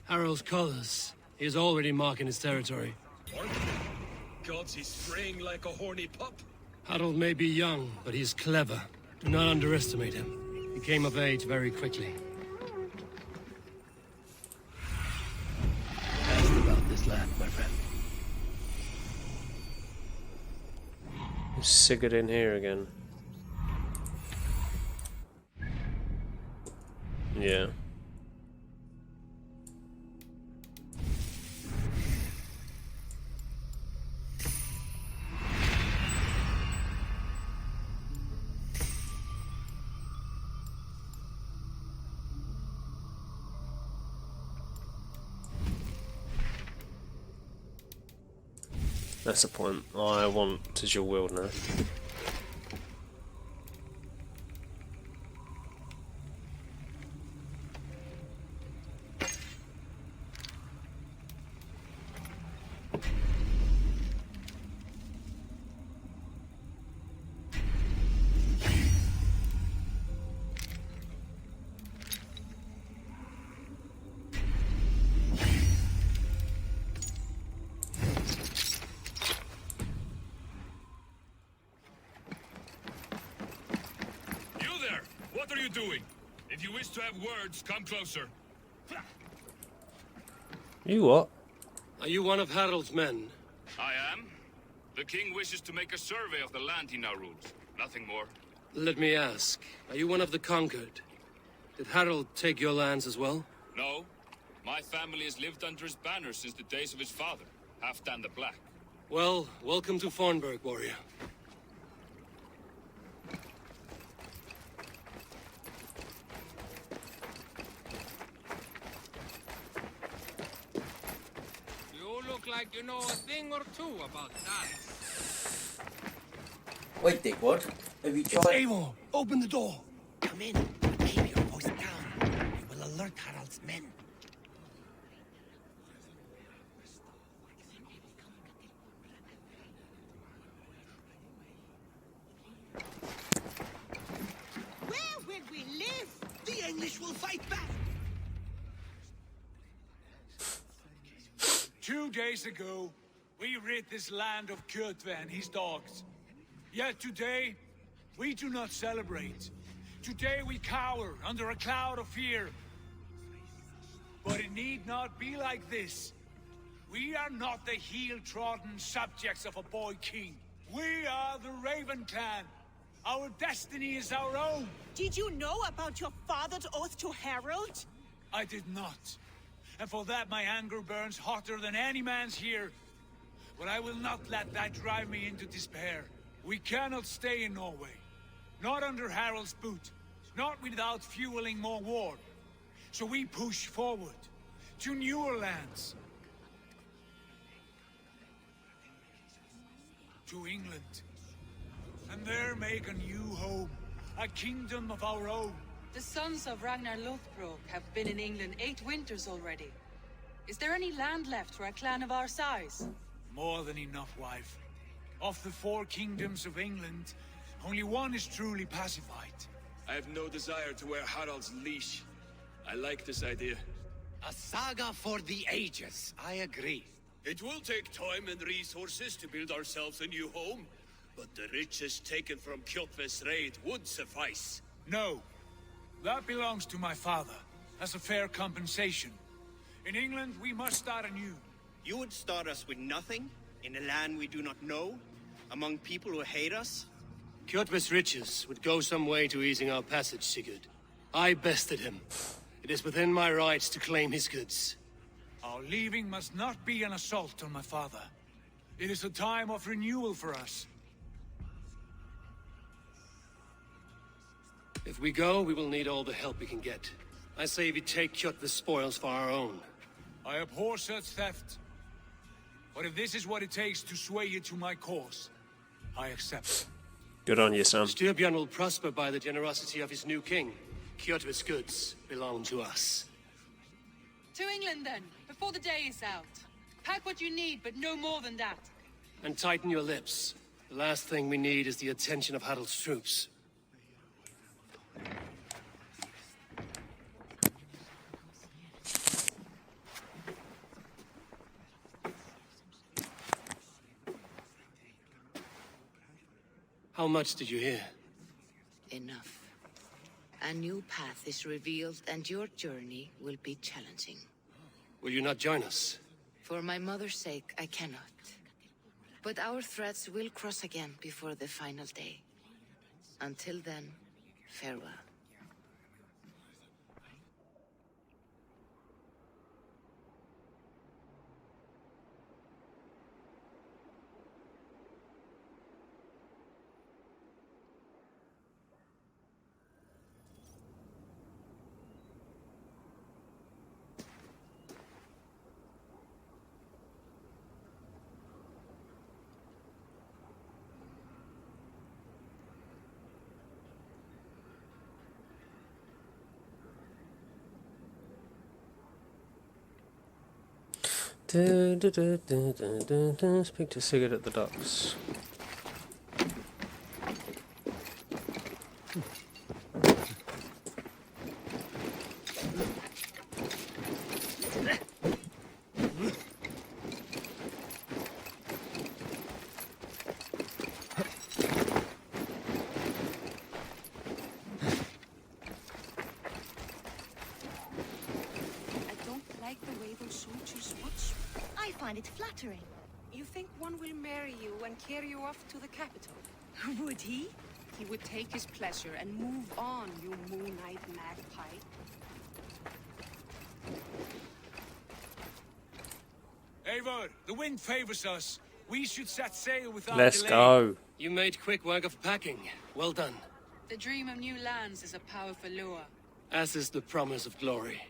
Harald's colors. He is already marking his territory. What? Gods, he's fraying like a horny pup. Harold may be young, but he's clever. Do not underestimate him. He came of age very quickly. Ask about this land, my friend. Is Sigurd in here again? Yeah. That's the point. I want to dual wield now. What are you doing? If you wish to have words, come closer. You what? Are you one of Harald's men? I am. The king wishes to make a survey of the land he now rules. Nothing more. Let me ask, are you one of the conquered? Did Harald take your lands as well? No. My family has lived under his banner since the days of his father, Halfdan the Black. Well, welcome to Fornburg, warrior. Like you know a thing or two about that. Wait, Dickwood. Have you tried? Eivor, open the door. Come in, but keep your voice down. We will alert Harald's men. Where will we live? The English will fight back. 2 days ago, we rid this land of Kjotve and his dogs. Yet today, we do not celebrate. Today we cower under a cloud of fear. But it need not be like this. We are not the heel-trodden subjects of a boy king. We are the Raven clan. Our destiny is our own. Did you know about your father's oath to Harald? I did not. And for that my anger burns hotter than any man's here. But I will not let that drive me into despair. We cannot stay in Norway. Not under Harald's boot. Not without fueling more war. So we push forward. To newer lands. To England. And there make a new home. A kingdom of our own. The sons of Ragnar Lothbrok have been in England 8 winters already. Is there any land left for a clan of our size? More than enough, wife. Of the 4 kingdoms of England, only one is truly pacified. I have no desire to wear Harald's leash. I like this idea. A saga for the ages, I agree. It will take time and resources to build ourselves a new home, but the riches taken from Kjotve's raid would suffice. No. That belongs to my father, as a fair compensation. In England, we must start anew. You would start us with nothing, in a land we do not know, among people who hate us? Kjotve's riches would go some way to easing our passage, Sigurd. I bested him. It is within my rights to claim his goods. Our leaving must not be an assault on my father. It is a time of renewal for us. If we go, we will need all the help we can get. I say we take Kjotve's spoils for our own. I abhor such theft. But if this is what it takes to sway you to my cause, I accept. Good on you, son. Styrbjörn will prosper by the generosity of his new king. Kjotve's goods belong to us. To England then, before the day is out. Pack what you need, but no more than that. And tighten your lips. The last thing we need is the attention of Harald's troops. How much did you hear? Enough. A new path is revealed, and your journey will be challenging. Will you not join us? For my mother's sake, I cannot. But our threads will cross again before the final day. Until then, farewell. Speak to Sigurd at the docks. I find it flattering. You think one will marry you and carry you off to the capital? Would he? He would take his pleasure and move on, you moon-eyed magpie. Eivor, the wind favors us. We should set sail without Let's delay. go. You made quick work of packing. Well done. The dream of new lands is a powerful lure. As is the promise of glory.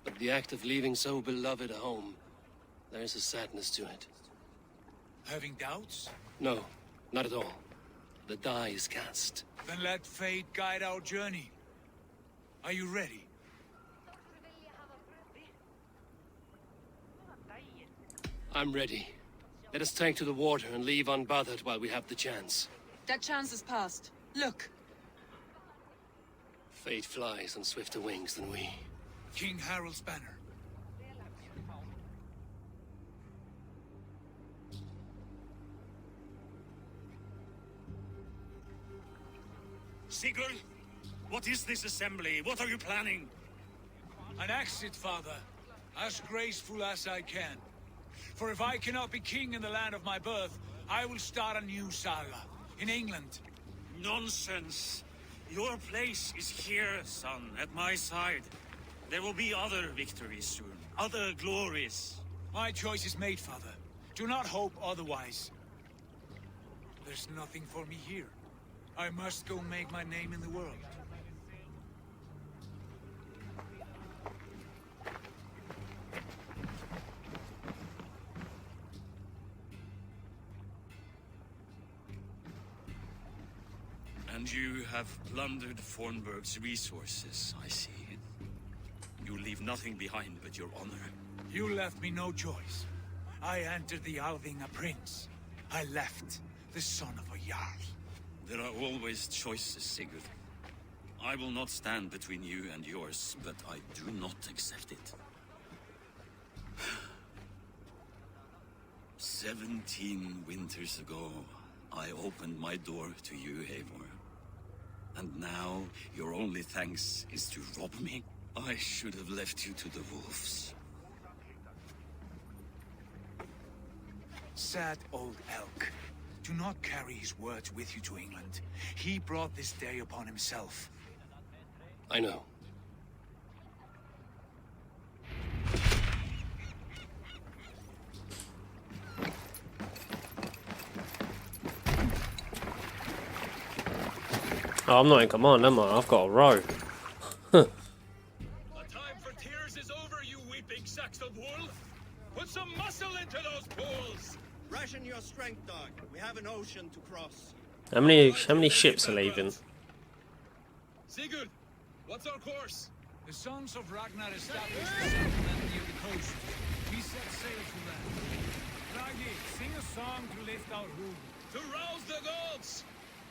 But the act of leaving so beloved a home, there is a sadness to it. Having doubts? No, not at all. The die is cast. Then let fate guide our journey. Are you ready? I'm ready. Let us take to the water and leave unbothered while we have the chance. That chance is past. Look. Fate flies on swifter wings than we. King Harald's banner. Sigurd, what is this assembly? What are you planning? An exit, father. As graceful as I can. For if I cannot be king in the land of my birth, I will start a new saga. In England. Nonsense. Your place is here, son, at my side. There will be other victories soon. Other glories. My choice is made, father. Do not hope otherwise. There's nothing for me here. I must go make my name in the world. And you have plundered Fornburg's resources, I see. You leave nothing behind but your honor. You left me no choice. I entered the Alving a prince. I left the son of a Jarl. There are always choices, Sigurd. I will not stand between you and yours, but I do not accept it. 17 winters ago, I opened my door to you, Eivor. And now, your only thanks is to rob me? I should have left you to the wolves. Sad old elk. Do not carry his words with you to England. He brought this day upon himself. I know. Oh, I'm not in command, am I? I've got a row. The time for tears is over, you weeping sacks of wool! Put some muscle into those pools! Ration your strength, dog. We have an ocean to cross. How many ships are leaving? Sigurd, what's our course? The sons of Ragnar established a settlement near the coast. We set sail for that. Ragi, sing a song to lift our room. To rouse the gods!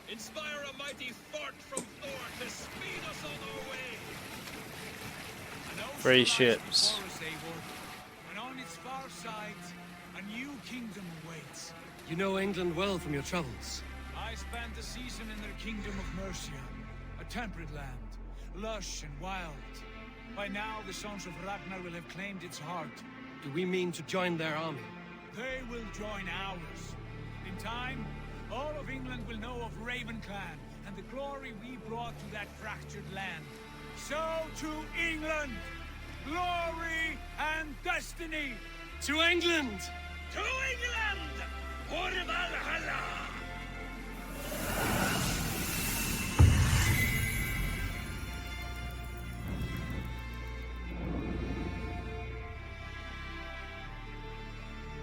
Inspire a mighty fart from Thor to speed us on our way! An ocean 3 lies ships. before us, Eivor, and on its far side, a new kingdom awaits. You know England well from your travels. I spent the season in their kingdom of Mercia, a temperate land, lush and wild. By now, the sons of Ragnar will have claimed its heart. Do we mean to join their army? They will join ours. In time, all of England will know of Raven Clan and the glory we brought to that fractured land. So to England, glory and destiny! To England! To England! For Valhalla!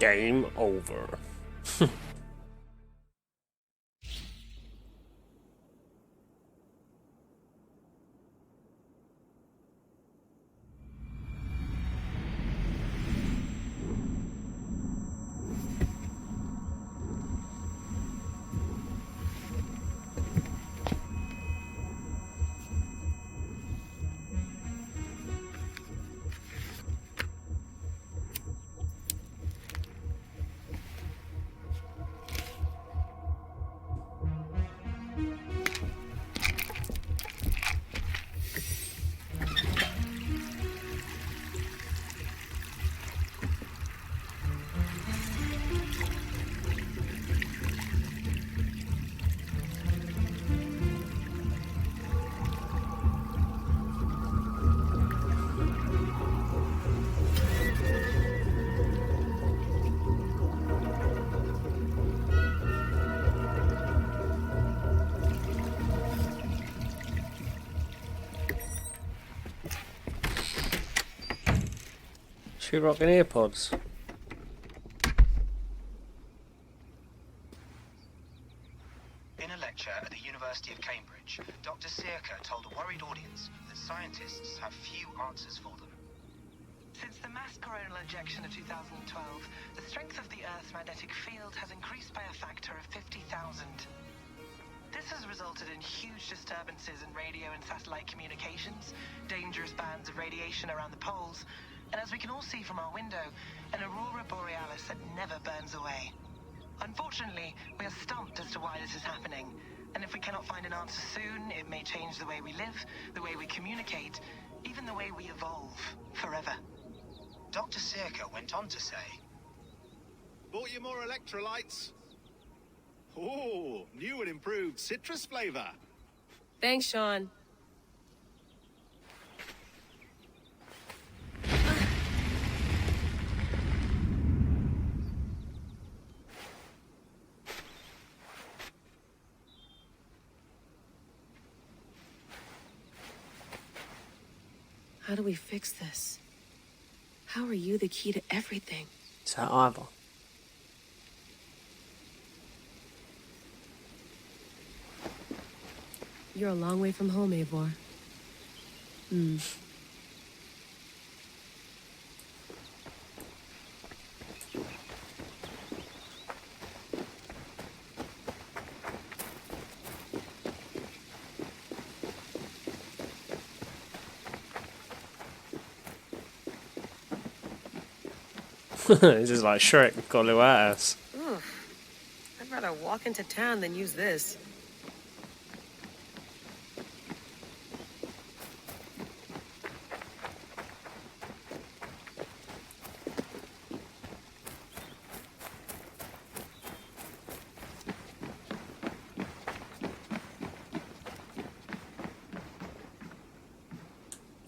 Game over. She rocking earpods. In a lecture at the University of Cambridge, Dr. Sigurd told a worried audience that scientists have few answers for them. Since the mass coronal ejection of 2012, the strength of the Earth's magnetic field has increased by a factor of 50,000. This has resulted in huge disturbances in radio and satellite communications, dangerous bands of radiation around the poles, and as we can all see from our window, an aurora borealis that never burns away. Unfortunately, we are stumped as to why this is happening, and if we cannot find an answer soon, it may change the way we live, the way we communicate, even the way we evolve forever. Dr. Sigurd went on to say, "Bought you more electrolytes? Oh, new and improved citrus flavor." Thanks, Sean. How do we fix this? How are you the key to everything? Is that Eivor? You're a long way from home, Eivor. This is like Shrek, got a little ass. I'd rather walk into town than use this.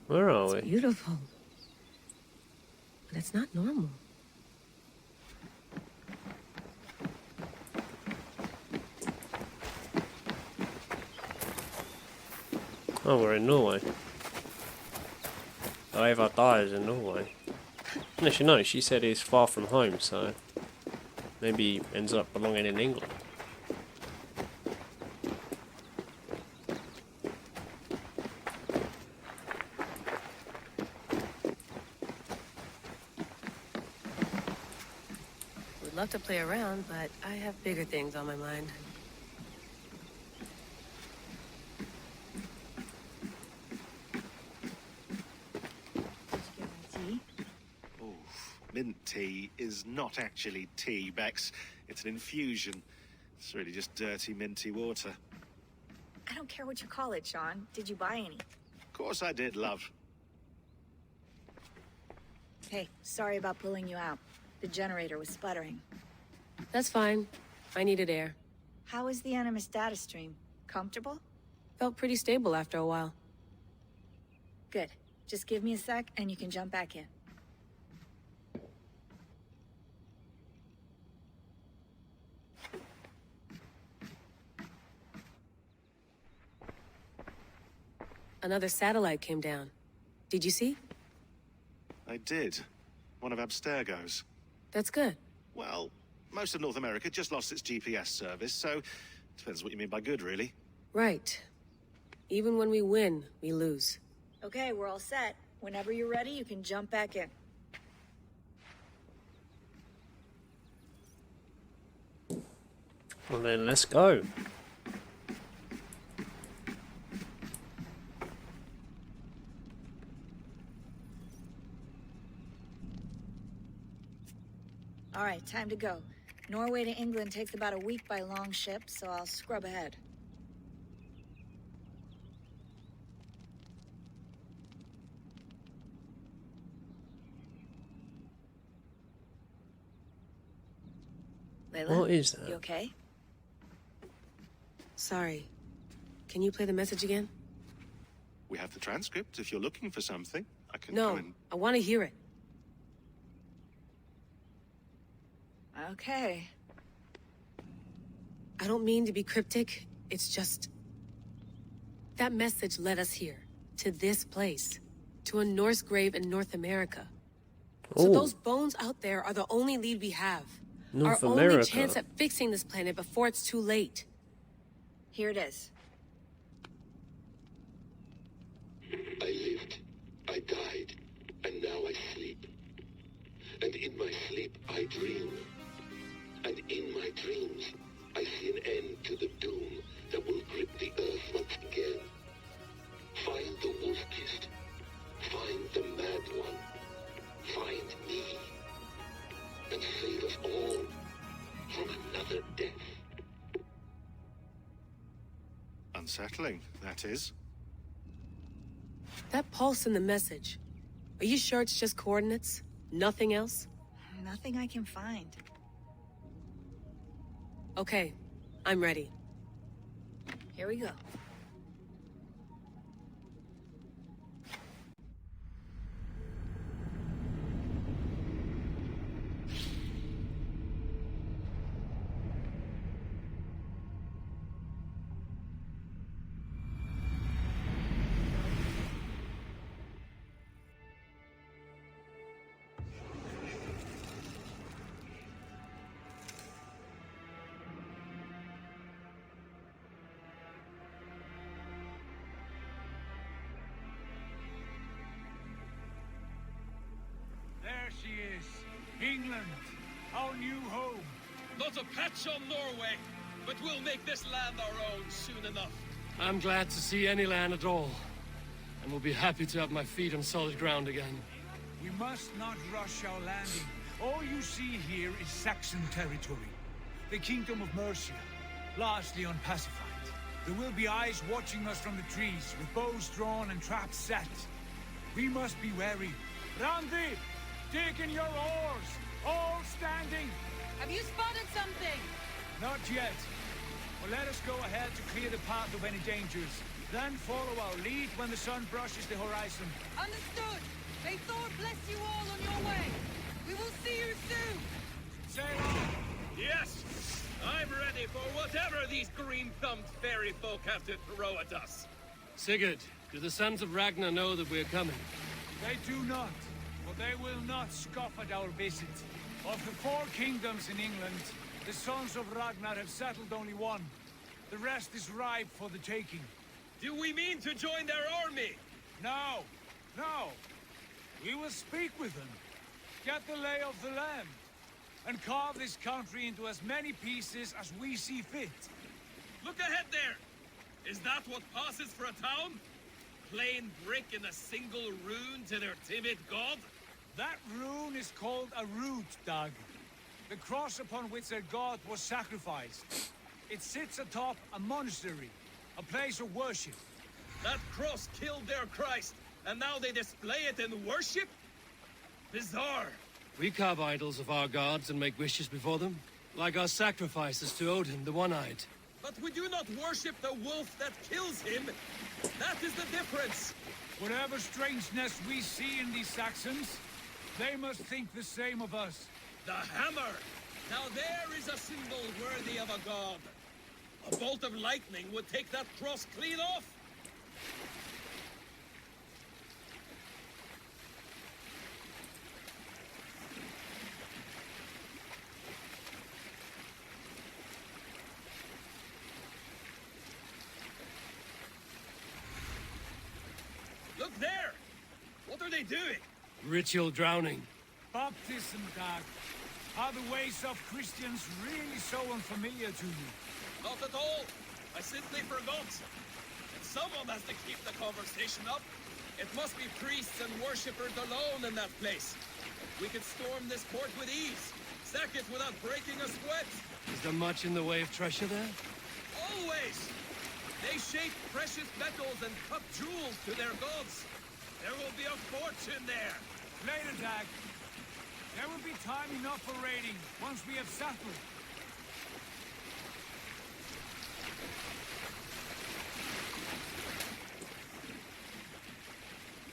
Where are we? It's beautiful. But it's not normal. Oh, we're in Norway. Eivor dies in Norway. Actually, no, she said he's far from home, so maybe he ends up belonging in England. Would love to play around, but I have bigger things on my mind. Mint tea is not actually tea, Bex. It's an infusion. It's really just dirty, minty water. I don't care what you call it, Sean. Did you buy any? Of course I did, love. Hey, sorry about pulling you out. The generator was sputtering. That's fine. I needed air. How is the Animus data stream? Comfortable? Felt pretty stable after a while. Good. Just give me a sec and you can jump back in. Another satellite came down. Did you see? I did. One of Abstergo's. That's good. Well, most of North America just lost its GPS service, so depends what you mean by good, really. Right. Even when we win, we lose. Okay, we're all set. Whenever you're ready, you can jump back in. Well then, let's go. All right, time to go. Norway to England takes about a week by long ship, so I'll scrub ahead. Layla? What is that? You okay? Sorry. Can you play the message again? We have the transcript. If you're looking for something, I can No, come and... I want to hear it. Okay. I don't mean to be cryptic. It's just... That message led us here. To this place. To a Norse grave in North America. So Ooh. those bones out there are the only lead we have. North Our America. only chance at fixing this planet before it's too late. Here it is. I lived, I died, and now I sleep. And in my sleep I dream. And in my dreams I see an end to the doom that will grip the earth once again. Find the wolf-kissed. Find the mad one. Find me. And save us all from another death. Unsettling, that is. That pulse in the message. Are you sure it's just coordinates? Nothing else? Nothing I can find. Okay, I'm ready. Here we go. There she is. England, our new home. Not a patch on Norway, but we'll make this land our own soon enough. I'm glad to see any land at all, and will be happy to have my feet on solid ground again. We must not rush our landing. All you see here is Saxon territory. The Kingdom of Mercia, largely unpacified. There will be eyes watching us from the trees, with bows drawn and traps set. We must be wary. Randi, dig in your oars, all standing. Have you spotted something? Not yet. Well, let us go ahead to clear the path of any dangers. Then follow our lead when the sun brushes the horizon. Understood. May Thor bless you all on your way. We will see you soon. Sail on. Yes, I'm ready for whatever these green-thumbed fairy folk have to throw at us. Sigurd, do the sons of Ragnar know that we're coming? They do not, but they will not scoff at our visit. Of the 4 kingdoms in England, the sons of Ragnar have settled only one. The rest is ripe for the taking. Do we mean to join their army? No, no. We will speak with them, get the lay of the land, and carve this country into as many pieces as we see fit. Look ahead there! Is that what passes for a town? Plain brick in a single rune to their timid god? That rune is called a root, Doug. The cross upon which their god was sacrificed. It sits atop a monastery. A place of worship. That cross killed their Christ, and now they display it in worship? Bizarre. We carve idols of our gods and make wishes before them, like our sacrifices to Odin, the One-Eyed. But we do not worship the wolf that kills him. That is the difference. Whatever strangeness we see in these Saxons, they must think the same of us. The hammer! Now there is a symbol worthy of a god. A bolt of lightning would take that cross clean off. Look there! What are they doing? Ritual drowning. Baptism, Dag. Are the ways of Christians really so unfamiliar to you? Not at all. I simply forgot. And someone has to keep the conversation up. It must be priests and worshippers alone in that place. We could storm this port with ease. Sack it without breaking a sweat. Is there much in the way of treasure there? Always! They shape precious metals and cut jewels to their gods. There will be a fortune there. Later, Dag. There will be time enough for raiding once we have settled.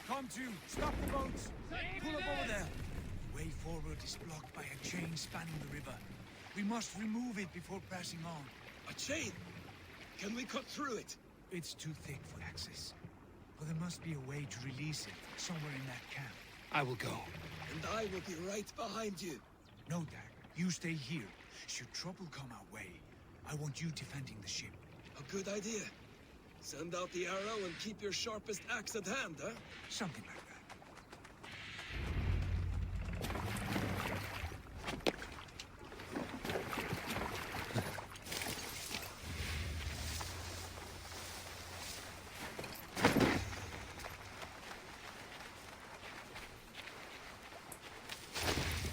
Come to. Stop the boats. Pull up over there. The way forward is blocked by a chain spanning the river. We must remove it before passing on. A chain? Can we cut through it? It's too thick for access. But there must be a way to release it somewhere in that camp. I will go. And I will be right behind you. No, Dag. You stay here. Should trouble come our way, I want you defending the ship. A good idea. Send out the arrow and keep your sharpest axe at hand, huh? Something like that.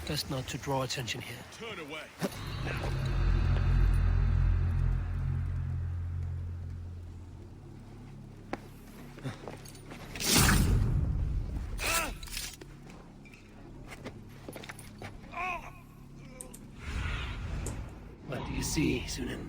Best not to draw attention here. Turn away. What do you see, Sunan?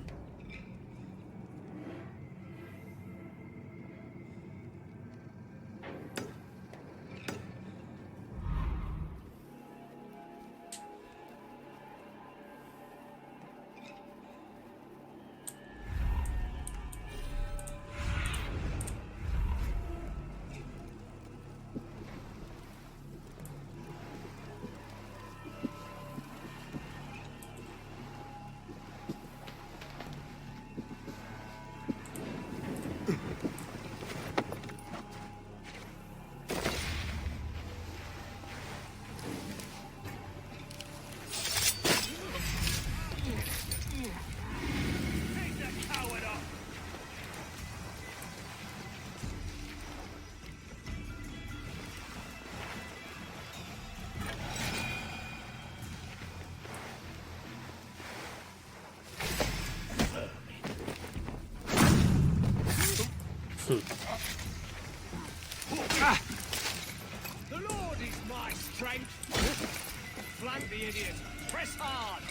The Lord is my strength. Flank the idiot. Press hard.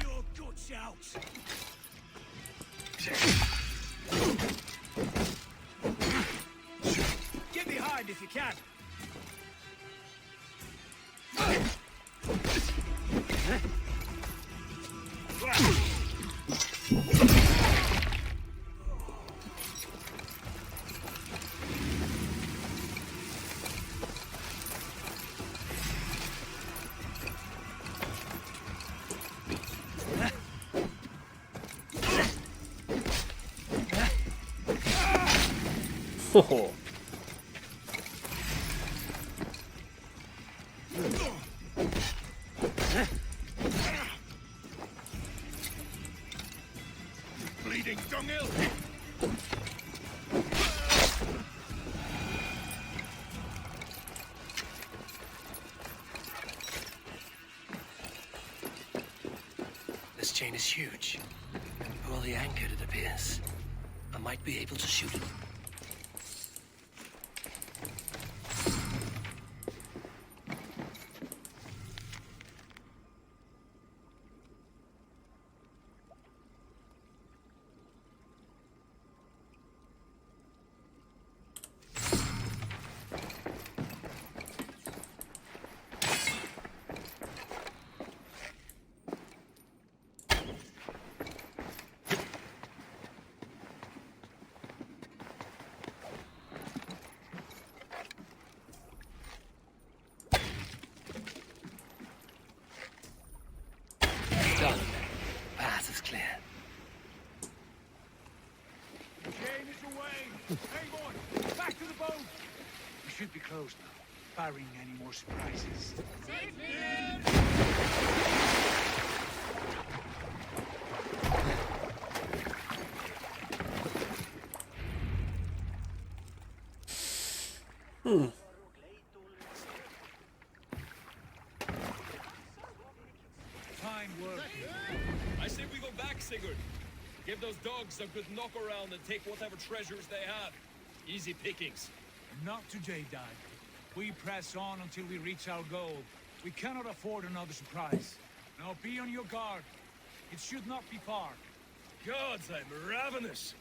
Your guts out. Get behind if you can. Oh. Bleed chain is huge. Poorly anchored, it appears. I might be able to shoot it. Done. Path is clear. The chain is away! Eivor, back to the boat! We should be close now, barring any more surprises. Fine work. I say we go back, Sigurd. Give those dogs a good knock around and take whatever treasures they have. Easy pickings. Not today, Dad. We press on until we reach our goal. We cannot afford another surprise. Now be on your guard. It should not be far. Gods, I'm ravenous.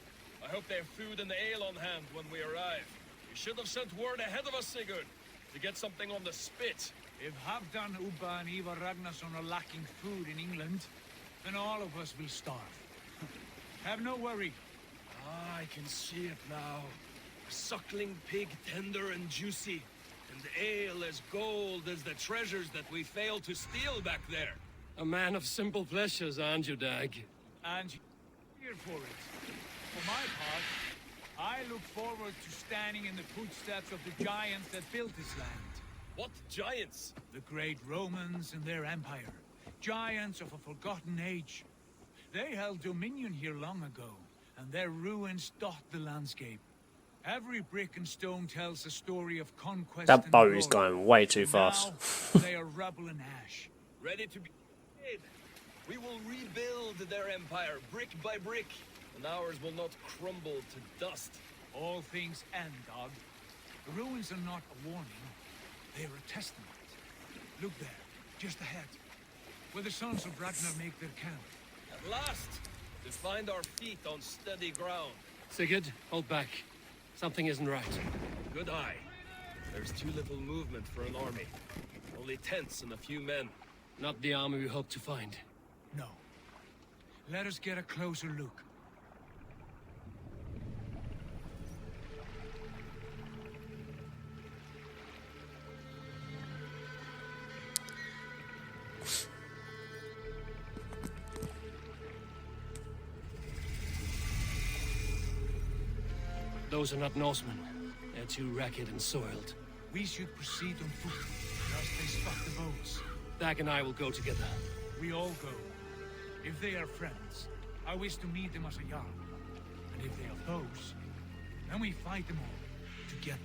I hope they have food and ale on hand when we arrive. You should have sent word ahead of us, Sigurd, to get something on the spit. If Halfdan, Ubba, and Eivor Ragnarsson are lacking food in England, then all of us will starve. Have no worry. Ah, I can see it now. A suckling pig, tender and juicy, and ale as gold as the treasures that we failed to steal back there. A man of simple pleasures, aren't you, Dag? And here for it. For my part, I look forward to standing in the footsteps of the giants that built this land. What giants? The great Romans and their empire. Giants of a forgotten age. They held dominion here long ago, and their ruins dot the landscape. Every brick and stone tells a story of conquest. That bow and is glory. going way too fast. Now, they are rubble and ash. Ready to be made. We will rebuild their empire brick by brick, and ours will not crumble to dust. All things end, dog. The ruins are not a warning. They are a testament. Look there, just ahead, where the sons of Ragnar make their camp. At last, to find our feet on steady ground. Sigurd, hold back. Something isn't right. Good eye. There's too little movement for an army. Only tents and a few men. Not the army we hope to find. No. Let us get a closer look. Those are not Norsemen. They're too ragged and soiled. We should proceed on foot, lest they spot the boats. Dag and I will go together. We all go. If they are friends, I wish to meet them as a jarl. And if they are foes, then we fight them all, together.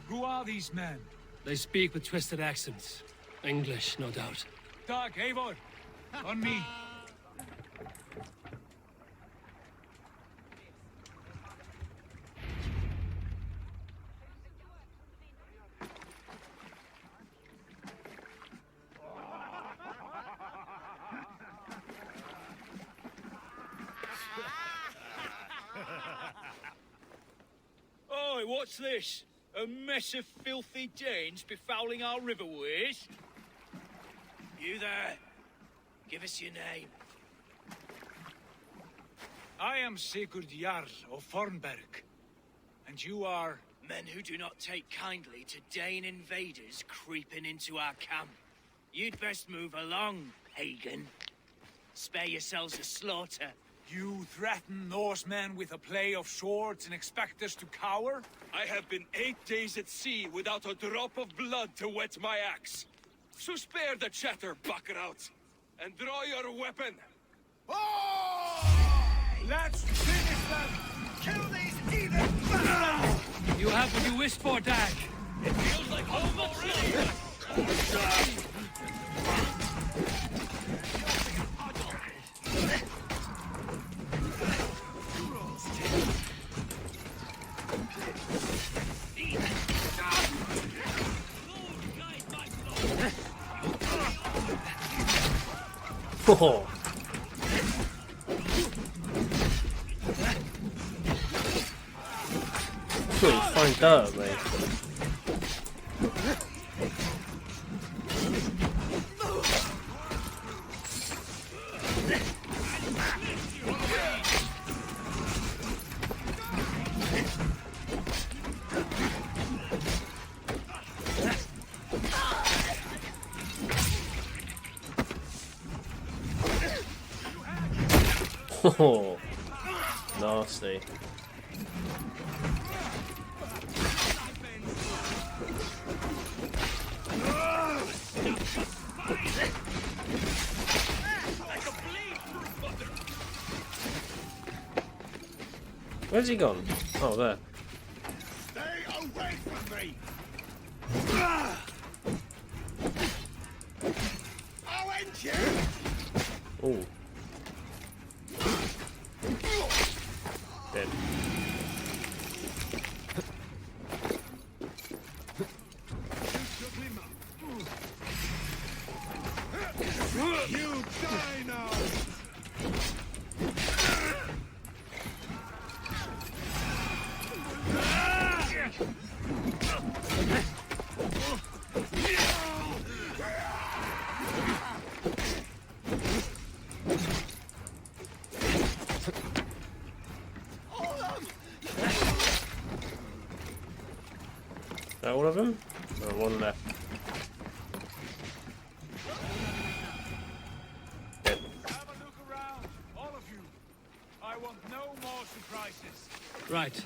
Who are these men? They speak with twisted accents. English, no doubt. Dag, Eivor! On me! Oi, what's this? A mess of filthy Danes befouling our riverways? You there? Give us your name. I am Sigurd Jarl of Fornberg. And you are? Men who do not take kindly to Dane invaders creeping into our camp. You'd best move along, pagan. Spare yourselves a slaughter. You threaten Norsemen with a play of swords and expect us to cower? I have been 8 days at sea without a drop of blood to wet my axe. So spare the chatter, buckerout, and draw your weapon. Let's finish them! Kill these heathen bastards! You have what you wished for, Dag. It feels like home already! Oh. Pretty fine dirt, mate. Oh, nasty. Where's he gone? Oh, there. Stay away from me! I'll end you! Oh. Dead. You die now! All of them? Oh, one left. Dead. Have a look around, all of you. I want no more surprises. Right.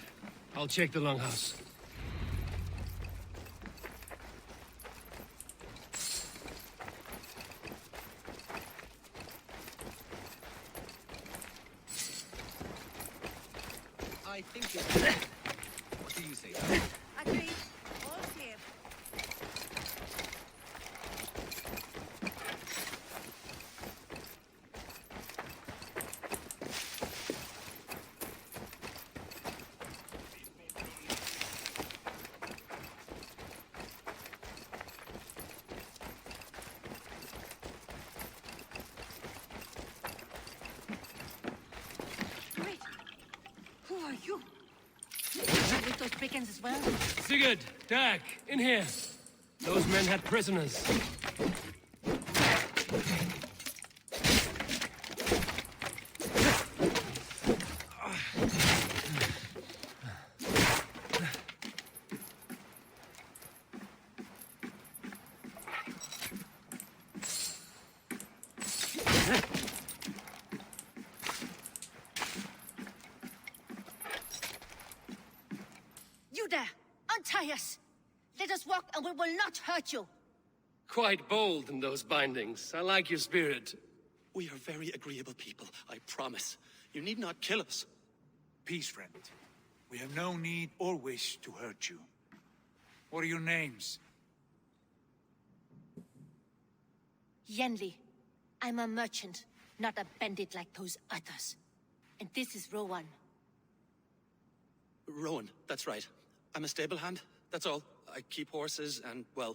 I'll check the longhouse. I think it's... What do you say? Agreed. All clear. Wait. Who are you? With those brigands as well? Sigurd, Dag, in here. Those men had prisoners. You there! Untie us! Let us walk and we will not hurt you! Quite bold in those bindings. I like your spirit. We are very agreeable people, I promise. You need not kill us. Peace, friend. We have no need or wish to hurt you. What are your names? Yenli. I'm a merchant, not a bandit like those others. And this is Rowan. Rowan, that's right. I'm a stable hand, that's all. I keep horses and, well,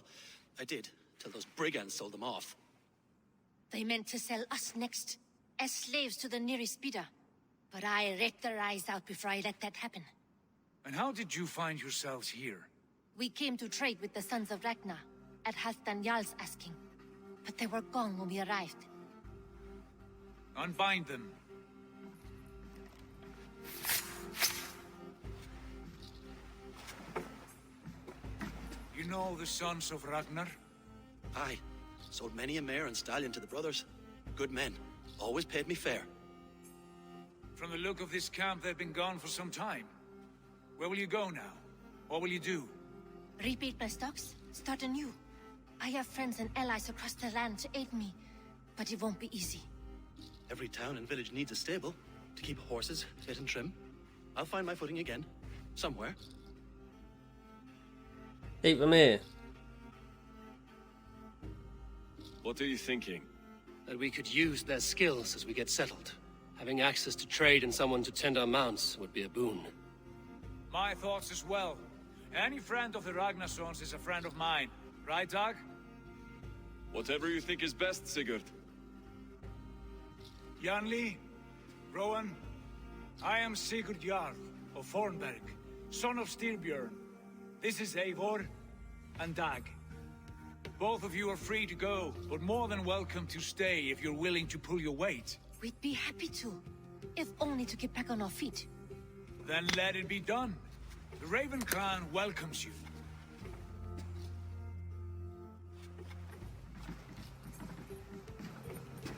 I did, till those brigands sold them off. They meant to sell us next, as slaves to the nearest bidder. But I raked their eyes out before I let that happen. And how did you find yourselves here? We came to trade with the sons of Ragnar, at Halfdan Jarl's asking. But they were gone when we arrived. Unbind them. You know the sons of Ragnar? Aye. Sold many a mare and stallion to the brothers. Good men. Always paid me fair. From the look of this camp, they've been gone for some time. Where will you go now? What will you do? Rebuild my stocks, start anew. I have friends and allies across the land to aid me, but it won't be easy. Every town and village needs a stable. To keep horses fit and trim. I'll find my footing again. Somewhere. Keep them here. What are you thinking? That we could use their skills as we get settled. Having access to trade and someone to tend our mounts would be a boon. My thoughts as well. Any friend of the Ragnarsons is a friend of mine. Right, Dag? Whatever you think is best, Sigurd. Janli, Rowan, I am Sigurd Jarl of Fornberg, son of Styrbjörn. This is Eivor and Dag. Both of you are free to go, but more than welcome to stay if you're willing to pull your weight. We'd be happy to, if only to get back on our feet. Then let it be done. The Raven Clan welcomes you.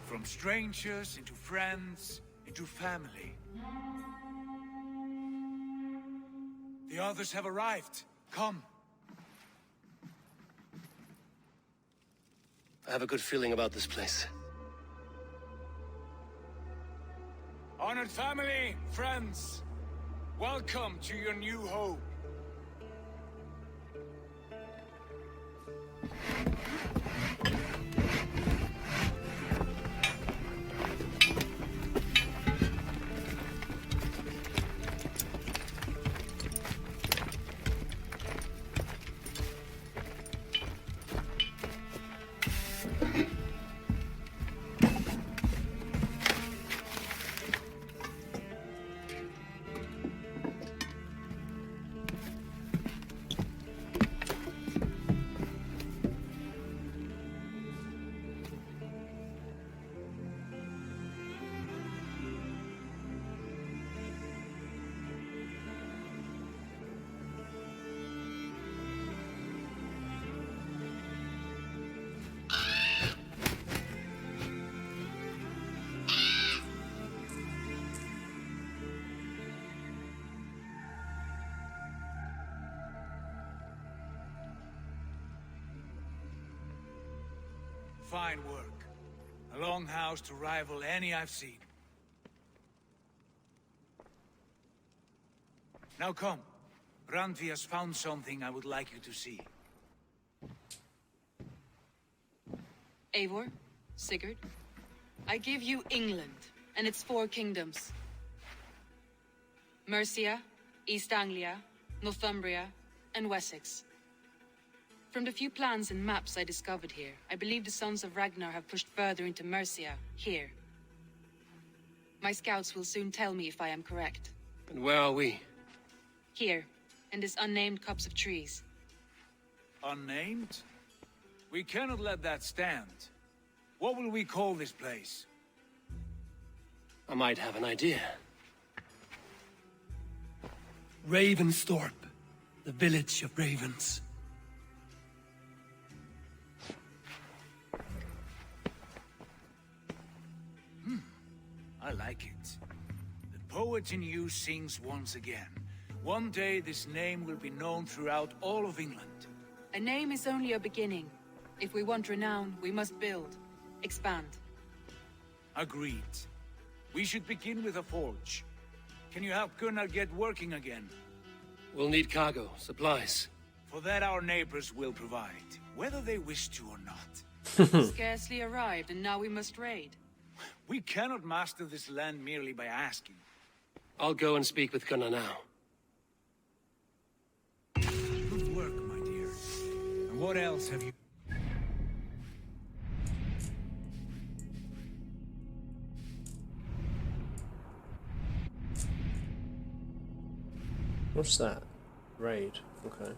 From strangers into friends, into family. The others have arrived. Come. I have a good feeling about this place. Honored family, friends, welcome to your new home. Fine work. A longhouse to rival any I've seen. Now come. Randvi has found something I would like you to see. Eivor, Sigurd, I give you England and its 4 kingdoms. Mercia, East Anglia, Northumbria, and Wessex. From the few plans and maps I discovered here, I believe the sons of Ragnar have pushed further into Mercia, here. My scouts will soon tell me if I am correct. And where are we? Here, in this unnamed copse of trees. Unnamed? We cannot let that stand. What will we call this place? I might have an idea. Ravensthorpe, the village of ravens. I like it. The poet in you sings once again. One day this name will be known throughout all of England. A name is only a beginning. If we want renown, we must build, expand. Agreed. We should begin with a forge. Can you help Gunnar get working again? We'll need cargo, supplies. For that our neighbors will provide, whether they wish to or not. Scarcely arrived, and now we must raid. We cannot master this land merely by asking. I'll go and speak with Gunnar now. Good work, my dear. And what else have you... What's that? Raid. Okay.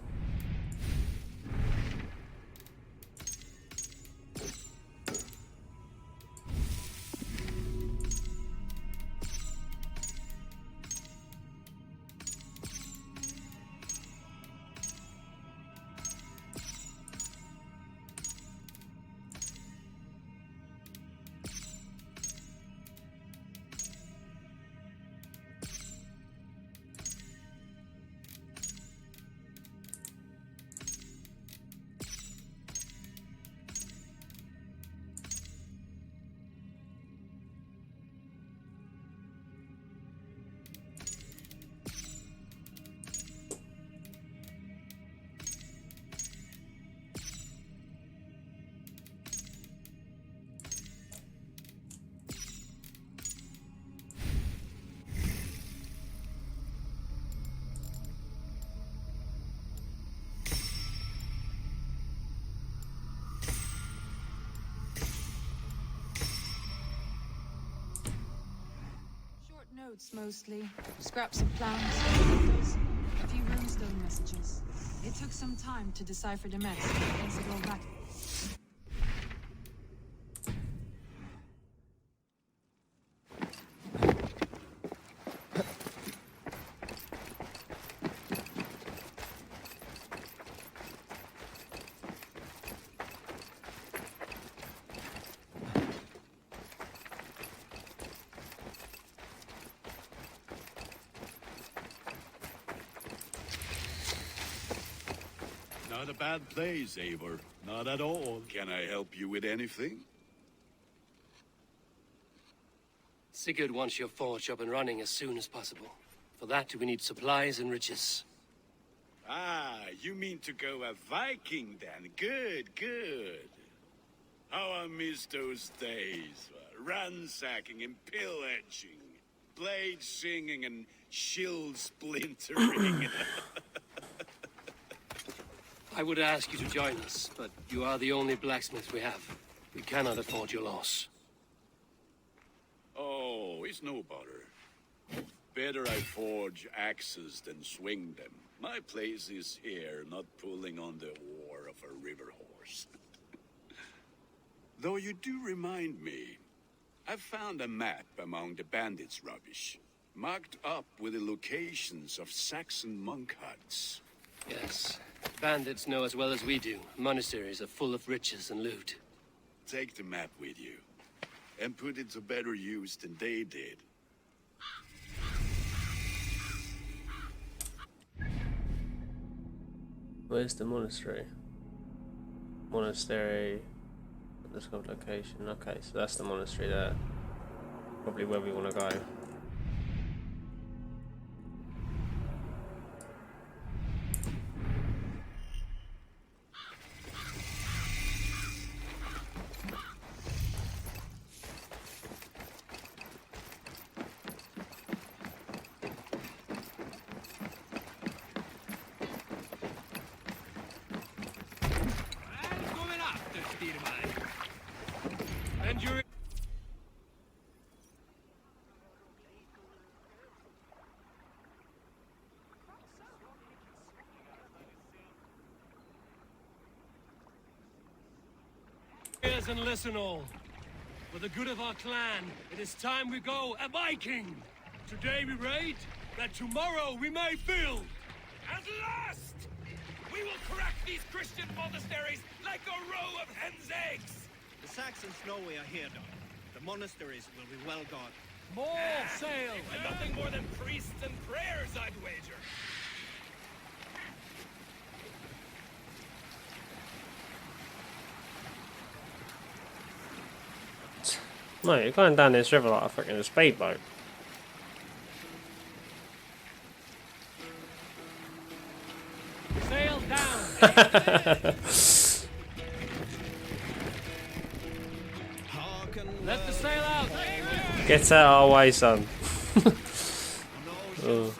Notes mostly. Scraps of plans, photos, a few runestone messages. It took some time to decipher the mess. Things it all back. Not a bad place, Eivor. Not at all. Can I help you with anything? Sigurd wants your forge up and running as soon as possible. For that, we need supplies and riches. Ah, you mean to go a Viking then? Good, good. How I miss those days. Ransacking and pillaging. Blade singing and shield splintering. I would ask you to join us, but you are the only blacksmith we have. We cannot afford your loss. Oh, it's no bother. Better I forge axes than swing them. My place is here, not pulling on the oar of a river horse. Though you do remind me, I found a map among the bandits' rubbish, marked up with the locations of Saxon monk huts. Yes. Bandits know as well as we do. Monasteries are full of riches and loot. Take the map with you, and put it to better use than they did. Where's the monastery? Monastery. Undiscovered location. Okay, so that's the monastery there. Probably where we want to go. And you're... Ears and listen all. For the good of our clan, it is time we go a Viking. Today we raid, that tomorrow we may fill. At last! We will crack these Christian monasteries like a row of hen's eggs! The Saxons know we are here, Doc. The monasteries will be well guarded. More sail! And nothing more than priests and prayers, I'd wager. No, you're going down this river like a fucking speedboat. Sail down! Let the sail out! Get out of our way, son. Oh.